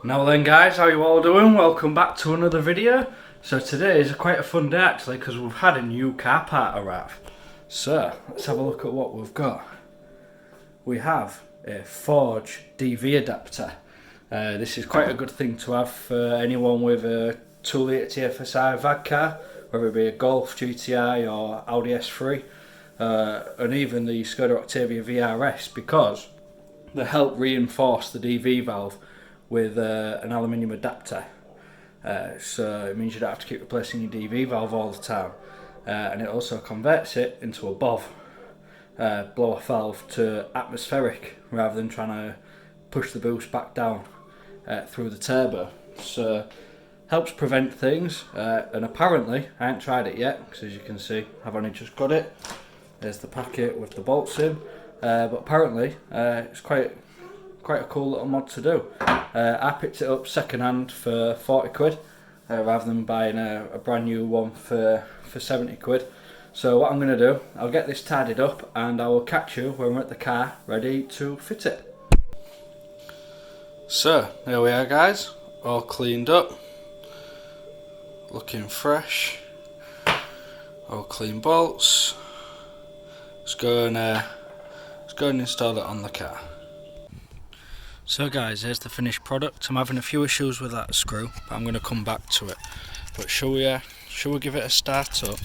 Now then guys, how you all doing? Welcome back to another video. So today is quite a fun day actually because we've had a new car part arrive. So let's have a look at what we've got. We have a Forge DV adapter. This is quite a good thing to have for anyone with a 2 litre TFSI VAG car, whether it be a Golf GTI or Audi S3 and even the Skoda Octavia VRS, because they help reinforce the DV valve with an aluminium adapter, so it means you don't have to keep replacing your DV valve all the time, and it also converts it into a BOV, blow off valve, to atmospheric rather than trying to push the boost back down through the turbo. So helps prevent things, and apparently I haven't tried it yet because as you can see I've only just got it. There's the packet with the bolts in, but apparently it's quite a cool little mod to do. I picked it up second hand for 40 quid rather than buying a brand new one for 70 quid. So what I'm going to do, I'll get this tidied up and I will catch you when we're at the car ready to fit it. So there we are guys, all cleaned up, looking fresh, all clean bolts. Let's go and install it on the car. So guys, here's the finished product. I'm having a few issues with that screw, but I'm going to come back to it. But shall we give it a start up?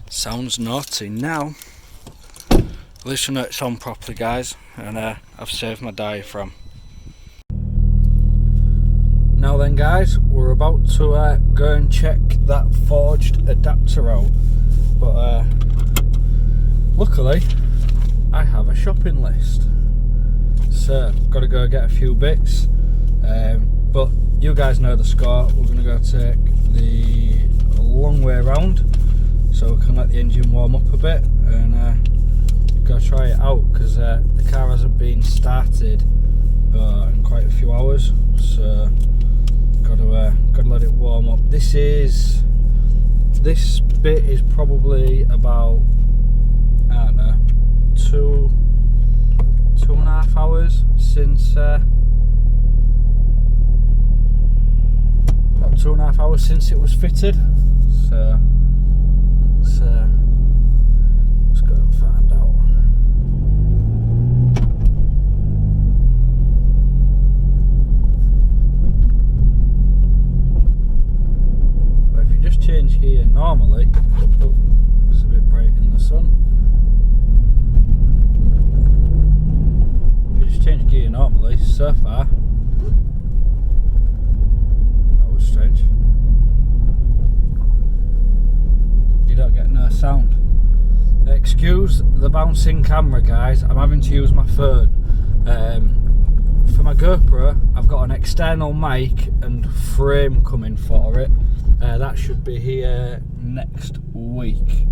Sounds naughty now. At least you know it's on properly guys, and I've saved my diaphragm. Now then guys, we're about to go and check that forged adapter out, but luckily I have a shopping list, so got to go get a few bits, but you guys know the score. We're going to go take the long way around so we can let the engine warm up a bit and go try it out, because the car hasn't been started in quite a few hours, so got to let it warm up. This bit is probably about, I don't know, two and a half hours since about 2.5 hours since it was fitted, so let's go and find out. Well, if you just change gear normally, oh, it's a bit bright in the sun. If you just change gear normally, so far, that was strange. You don't get no sound. Excuse the bouncing camera guys, I'm having to use my phone. For my GoPro I've got an external mic and frame coming for it. That should be here next week.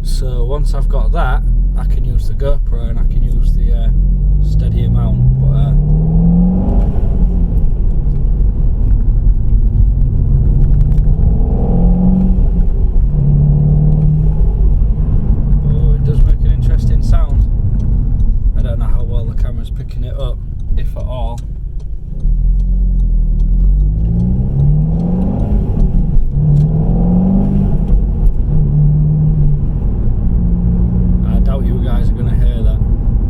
So once I've got that, I can use the GoPro and I can use the steady mount. But picking it up, if at all. I doubt you guys are going to hear that,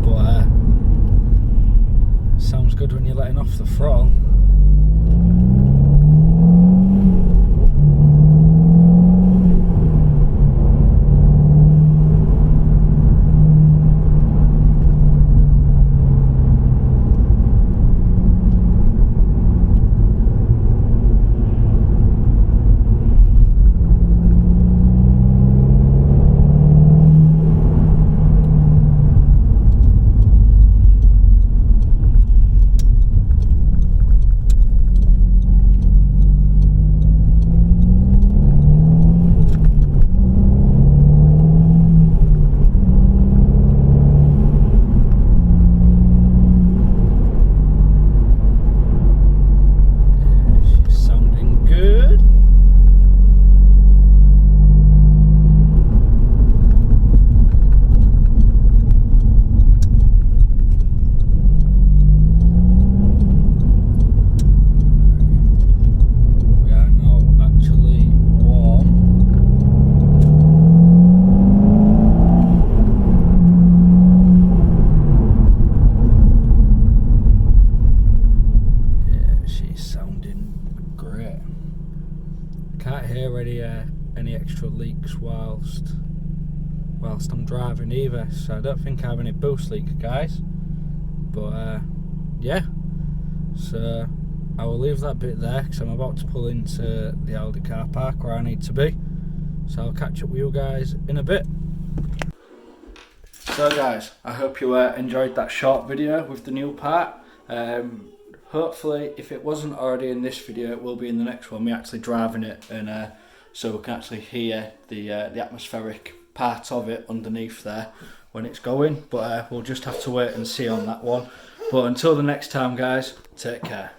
but it sounds good when you're letting off the throttle. actual leaks whilst I'm driving either, so I don't think I have any boost leak, guys. But yeah, so I will leave that bit there because I'm about to pull into the Aldi car park where I need to be. So I'll catch up with you guys in a bit. So guys, I hope you enjoyed that short video with the new part. Hopefully, if it wasn't already in this video, it will be in the next one. We're actually driving it, and so we can actually hear the atmospheric part of it underneath there when it's going. But we'll just have to wait and see on that one. But until the next time, guys, take care.